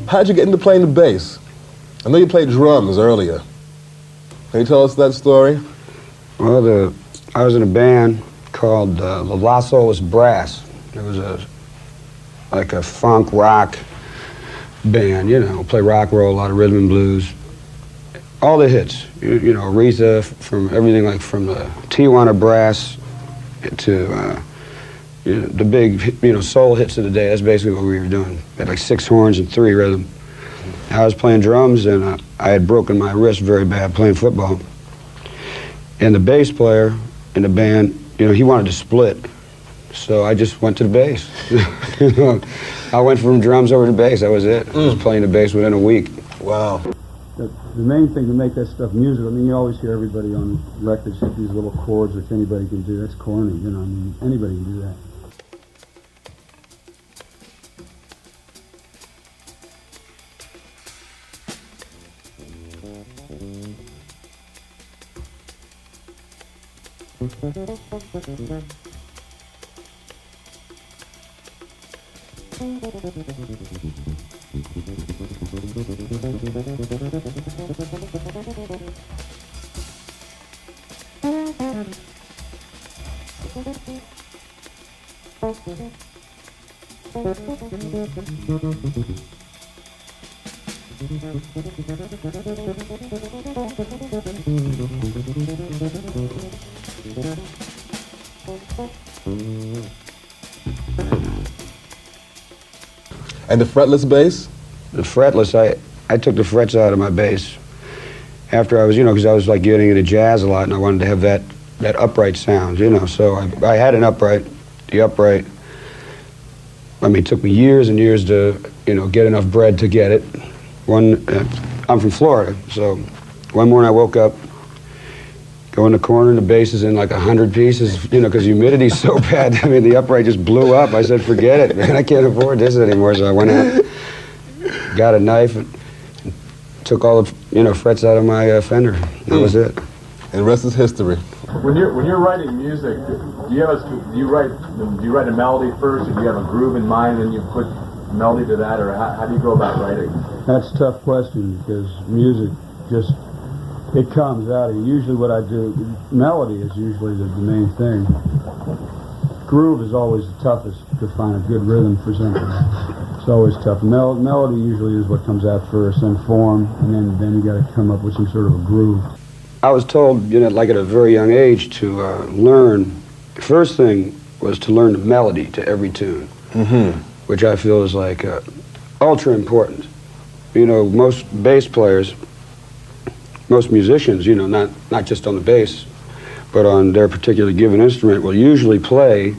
How'd you get into playing the bass? I know you played drums earlier. Can you tell us that story? Well, I was in a band called the Los Olas Brass. It was like a funk rock band, you know, play rock roll, a lot of rhythm and blues. All the hits, you know, Aretha, from everything like from the Tijuana Brass to you know, the big, you know, soul hits of the day. That's basically what we were doing. We had like 6 horns and 3 rhythm. I was playing drums, and I had broken my wrist very bad playing football. And the bass player in the band, you know, he wanted to split. So I just went to the bass. You know, I went from drums over to bass. That was it. I was playing the bass within a week. Wow. The main thing to make that stuff musical, I mean, you always hear everybody on records hit these little chords, which anybody can do. That's corny, you know, I mean, anybody can do that. And the fretless bass? The fretless, I took the frets out of my bass after I was, you know, because I was like getting into jazz a lot, and I wanted to have that upright sound, you know. So I had an upright. The upright, I mean, it took me years and years to, you know, get enough bread to get it. I'm from Florida, so one morning I woke up, go in the corner, and the bass is in like 100 pieces, you know, because humidity's so bad. I mean, the upright just blew up. I said, forget it, man, I can't afford this anymore. So I went out, got a knife, and took all the, you know, frets out of my fender. That was it. And the rest is history. When you're writing music, do you write a melody first, or do you have a groove in mind, and you put melody to that, or how do you go about writing? That's a tough question, because music just, it comes out of you. Usually what I do, melody is usually the main thing. Groove is always the toughest to find a good rhythm for something. It's always tough. Melody usually is what comes out first, then form, and then you got to come up with some sort of a groove. I was told, you know, like at a very young age to learn, the first thing was to learn the melody to every tune, which I feel is like ultra important. You know, most bass players, most musicians, you know, not just on the bass, but on their particular given instrument, will usually play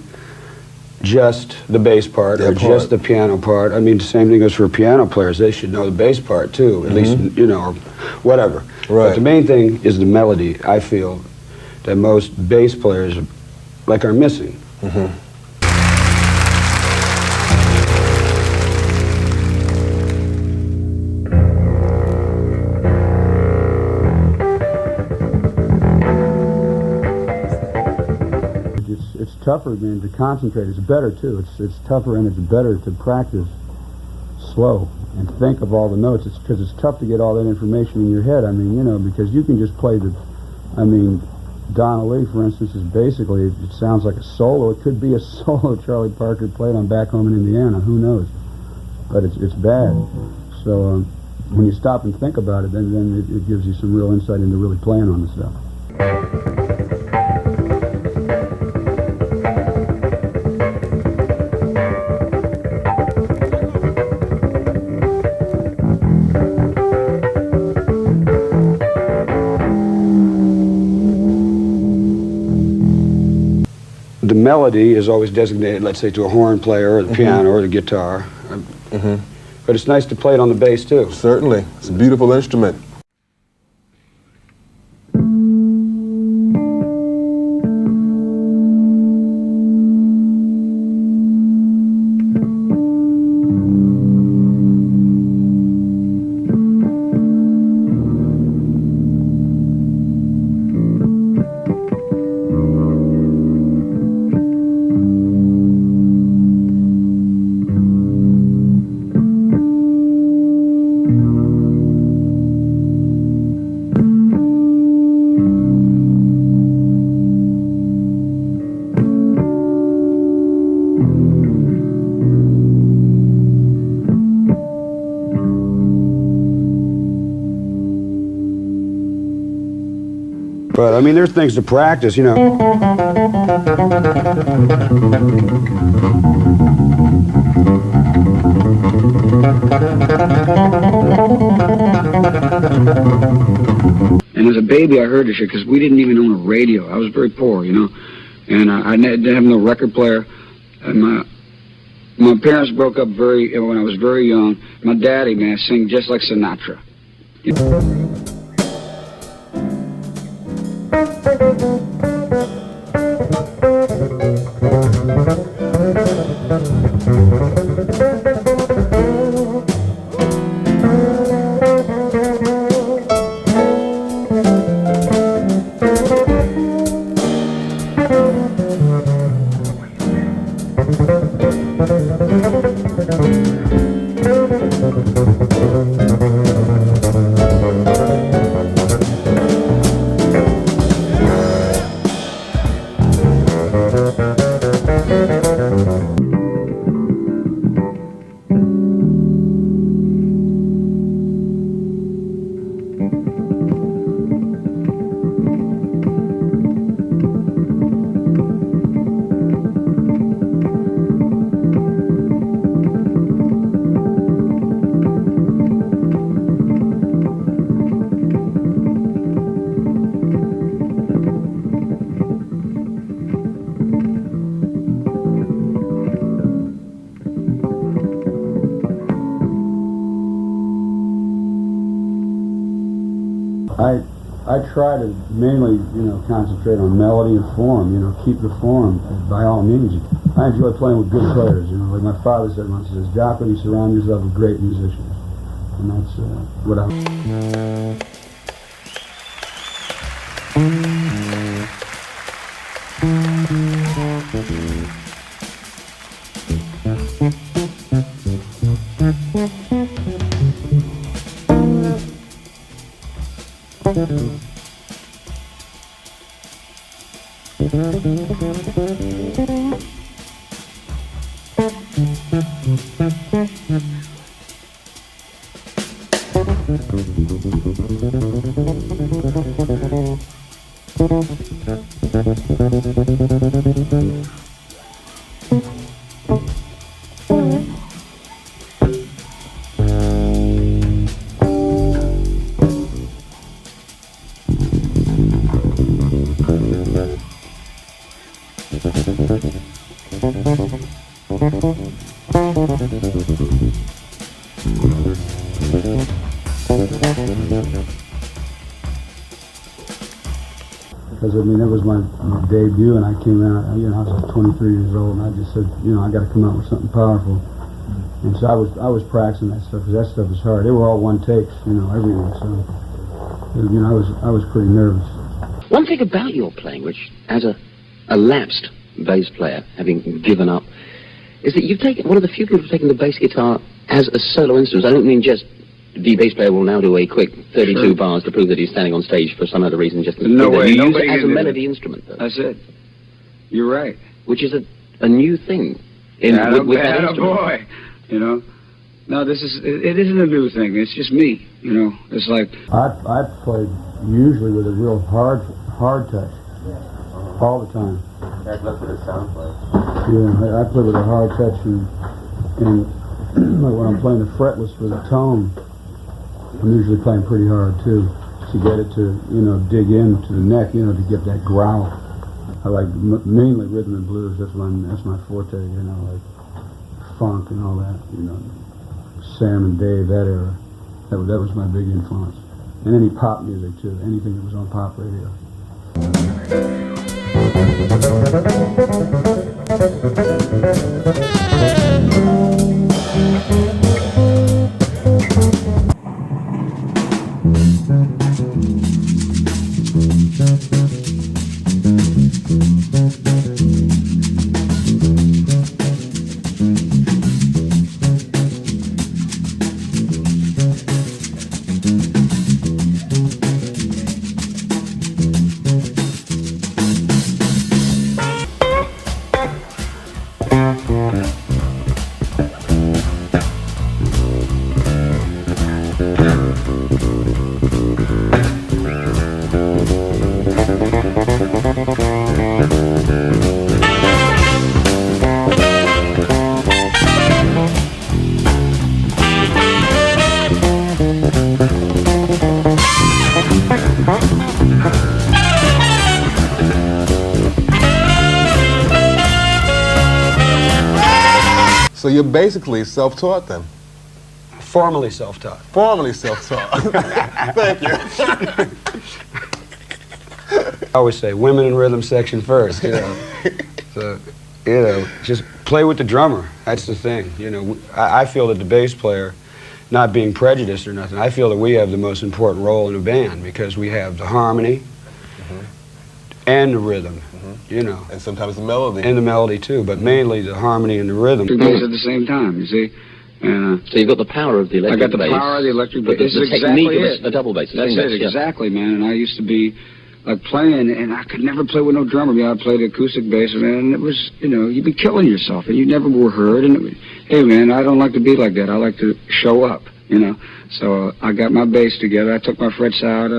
just the bass part or just the piano part. I mean, the same thing goes for piano players. They should know the bass part too, at least, you know, or whatever. Right. But the main thing is the melody, I feel, that most bass players like are missing. It's tougher, man, to concentrate. It's better too. It's tougher and it's better to practice slow and think of all the notes. It's because it's tough to get all that information in your head. I mean, you know, because you can just play the, I mean, Donna Lee, for instance, is basically, it sounds like a solo. It could be a solo Charlie Parker played on Back Home in Indiana. Who knows? But it's bad. So when you stop and think about it, then it gives you some real insight into really playing on the stuff. The melody is always designated, let's say, to a horn player or the piano or the guitar. But it's nice to play it on the bass too. Certainly. It's a beautiful instrument. But I mean, there's things to practice, you know. And as a baby, I heard this shit because we didn't even own a radio. I was very poor, you know, and I didn't have no record player. And my parents broke up when I was very young. My daddy, man, sang just like Sinatra. You know? I try to mainly, you know, concentrate on melody and form, you know, keep the form by all means. I enjoy playing with good players, you know, like my father said once, he says, Jaco, you surround yourself with great musicians. And that's what I... Because, I mean, that was my debut, and I came out, you know, I was like 23 years old, and I just said, you know, I got to come out with something powerful. And so I was practicing that stuff, because that stuff was hard. They were all one takes, you know, everything. So, you know, I was pretty nervous. One thing about your playing, which, as a lapsed bass player, having given up, is that you've taken, one of the few people who've taken the bass guitar as a solo instrument. I don't mean just the bass player will now do a quick 32 bars to prove that he's standing on stage for some other reason. Just no way. You use it as a melody instrument, though. That's it. You're right. Which is a new thing. With that instrument. Boy, you know. No, it isn't a new thing. It's just me, you know. It's like I played usually with a real hard touch, all the time. That's what it sounds like. Yeah, I play with a hard touch, and when I'm playing the fretless with a tone, I'm usually playing pretty hard too, to get it to, you know, dig into the neck, you know, to get that growl. I like mainly rhythm and blues. That's my forte, you know, like funk and all that, you know. Sam and Dave, that era, that was my big influence. And any pop music too, anything that was on pop radio. So you're basically self-taught then? formally self-taught. Formally self-taught. Thank you. I always say women in rhythm section first, you know. So, you know, just play with the drummer. That's the thing. You know, I feel that the bass player, not being prejudiced or nothing, I feel that we have the most important role in a band because we have the harmony and the rhythm, you know. And sometimes the melody. And the melody too, but mainly the harmony and the rhythm. Two bass at the same time, you see. So you've got the power of the electric bass. I got the power of the electric bass. But the technique of a double bass. That's it, exactly, man. And I used to be like playing, and I could never play with no drummer. I played acoustic bass, and it was, you know, you'd be killing yourself, and you never were heard. And hey, man, I don't like to be like that. I like to show up, you know. So I got my bass together. I took my frets out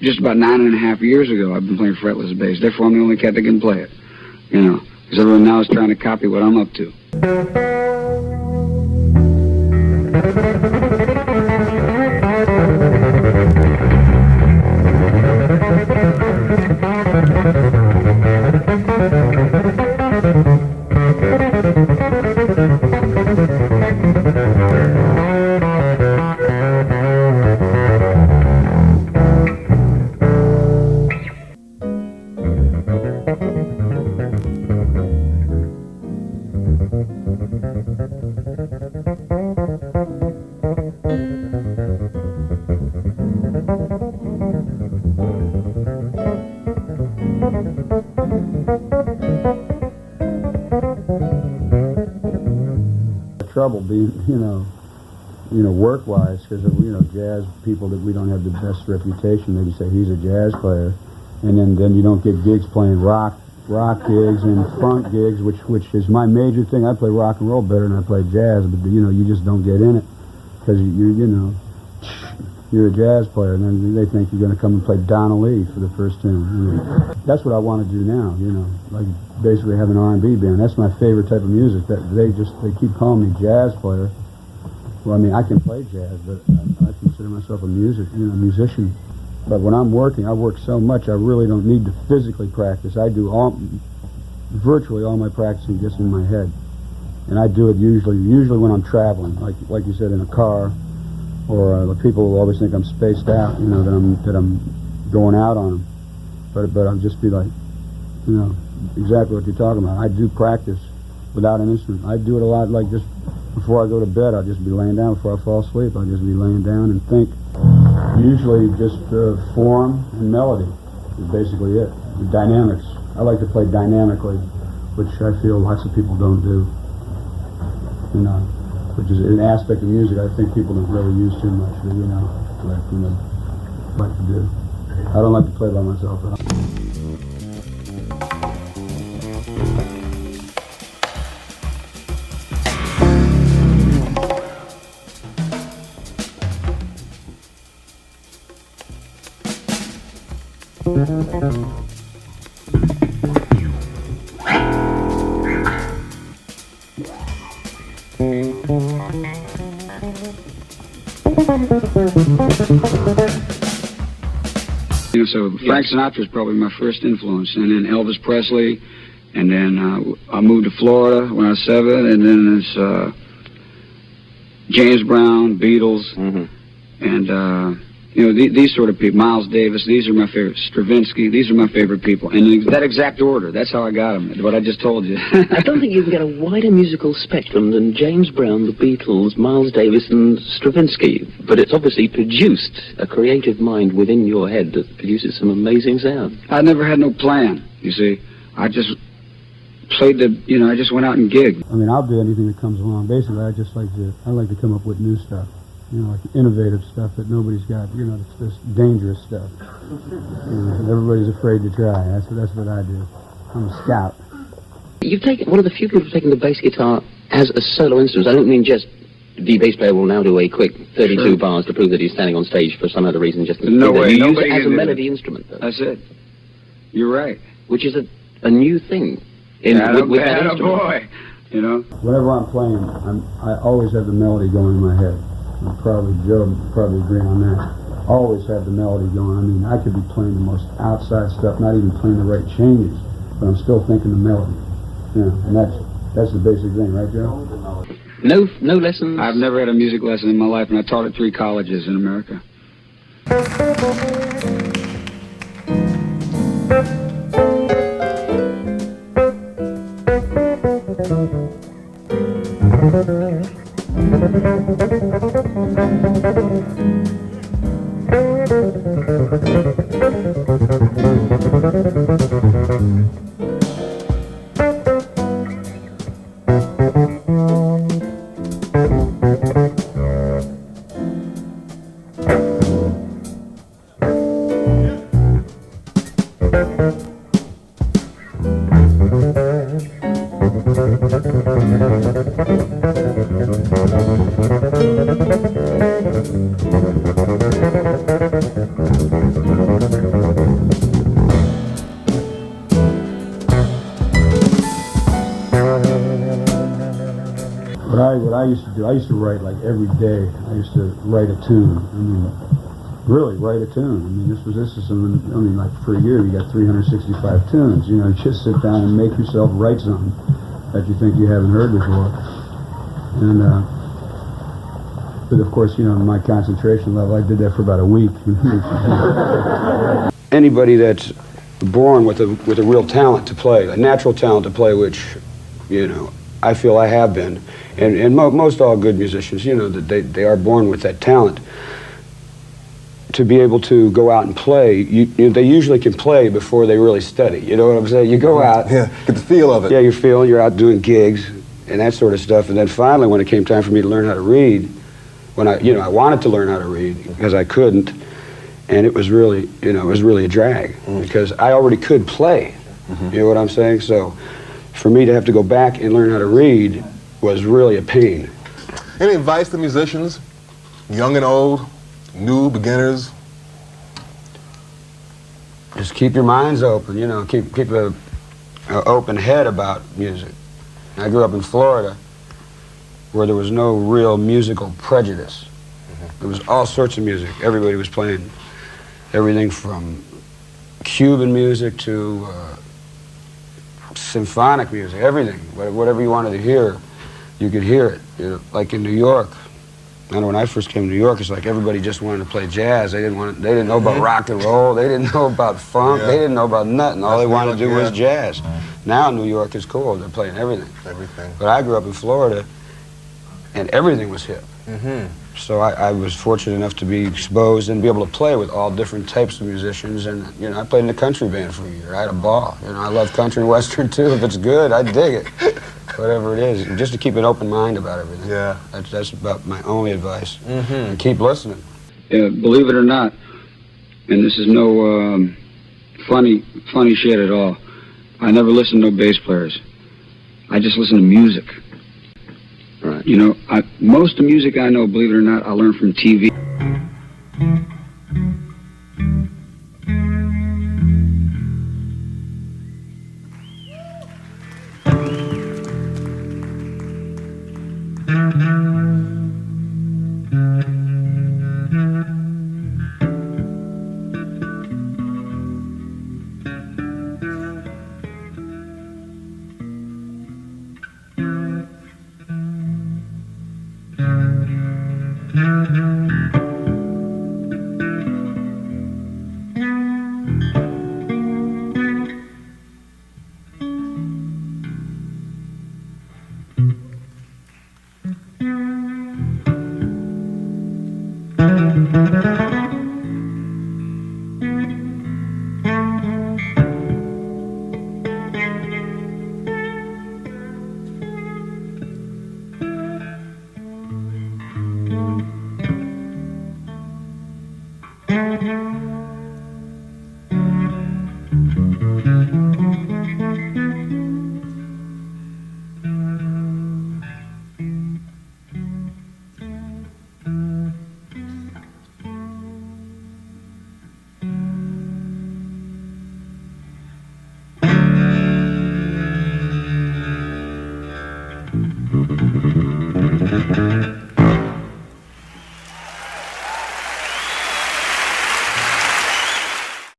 just about 9.5 years ago. I've been playing fretless bass. Therefore, I'm the only cat that can play it, you know, because everyone now is trying to copy what I'm up to. Trouble being, you know, work-wise, because of, you know, jazz people that we don't have the best reputation. They just say he's a jazz player, and then you don't get gigs playing rock gigs and funk gigs, which is my major thing. I play rock and roll better than I play jazz, but you know, you just don't get in it because you know, you're a jazz player, and then they think you're going to come and play Donna Lee for the first tune. You know. That's what I want to do now, you know, like basically have an R&B band. That's my favorite type of music. That they keep calling me jazz player. Well, I mean, I can play jazz, but I consider myself a musician. But when I'm working, I work so much, I really don't need to physically practice. I do virtually all my practicing just in my head. And I do it usually when I'm traveling, like you said, in a car, or the people will always think I'm spaced out, you know, that I'm going out on them. But I'll just be like, you know, exactly what you're talking about. I do practice without an instrument. I do it a lot, like just before I go to bed, I'll just be laying down. Before I fall asleep, I'll just be laying down and think. Usually just form and melody is basically it. The dynamics. I like to play dynamically, which I feel lots of people don't do. You know, which is an aspect of music I think people don't really use too much. But, you know, like to do. I don't like to play by myself. You know, so Frank Sinatra is probably my first influence, and then Elvis Presley, and then I moved to Florida when I was 7, and then it's James Brown, Beatles, and you know, these sort of people, Miles Davis, these are my favorite, Stravinsky, these are my favorite people, and in that exact order, that's how I got them, what I just told you. I don't think you can get a wider musical spectrum than James Brown, the Beatles, Miles Davis, and Stravinsky, but it's obviously produced a creative mind within your head that produces some amazing sound. I never had no plan, you see. I just played I just went out and gigged. I mean, I'll do anything that comes along. Basically, I like to come up with new stuff. You know, like innovative stuff that nobody's got. You know, it's this dangerous stuff. You know, everybody's afraid to try. That's what I do. I'm a scout. You've taken one of the few people who've taken the bass guitar as a solo instrument. I don't mean just the bass player will now do a quick 32 bars to prove that he's standing on stage for some other reason. Just no way. You use it as a melody instrument. Though. That's it. You're right. Which is a new thing. With that instrument. Boy. You know. Whenever I'm playing, I always have the melody going in my head. And Joe would probably agree on that. Always have the melody going. I mean, I could be playing the most outside stuff, not even playing the right changes, but I'm still thinking the melody. You know, and that's the basic thing, right, Joe? No lessons? I've never had a music lesson in my life, and I taught at 3 colleges in America. What I used to do, I used to write like every day. I used to write a tune. I mean, really write a tune. I mean, this is something. I mean, like for a year, you got 365 tunes. You know, you just sit down and make yourself write something that you think you haven't heard before. And but of course, you know, my concentration level, I did that for about a week. Anybody that's born with a real talent to play, a natural talent to play, which, you know, I feel I have been, and most all good musicians, you know, that they are born with that talent. To be able to go out and play, they usually can play before they really study. You know what I'm saying? You go out, yeah, get the feel of it. Yeah, you're out doing gigs and that sort of stuff. And then finally, when it came time for me to learn how to read, when I wanted to learn how to read because I couldn't, and it was really, you know, it was really a drag because I already could play. You know what I'm saying? So for me to have to go back and learn how to read was really a pain. Any advice to musicians, young and old, New beginners? Just keep your minds open, you know, keep a open head about music. I grew up in Florida where there was no real musical prejudice. There was all sorts of music. Everybody was playing everything from Cuban music to symphonic music, everything. Whatever you wanted to hear, you could hear it. You know, like in New York, I know when I first came to New York, it's like everybody just wanted to play jazz. They didn't know about rock and roll. They didn't know about funk. They didn't know about nothing. All they wanted to do was jazz. Now New York is cool. They're playing everything. Everything. But I grew up in Florida, and everything was hip. So I was fortunate enough to be exposed and be able to play with all different types of musicians. And, you know, I played in a country band for a year. I had a ball. You know, I love country and western, too. If it's good, I dig it. Whatever it is, just to keep an open mind about everything. Yeah. That's about my only advice. And keep listening. Believe it or not, and this is no funny shit at all, I never listen to no bass players. I just listen to music. Right. You know, most of the music I know, believe it or not, I learned from TV.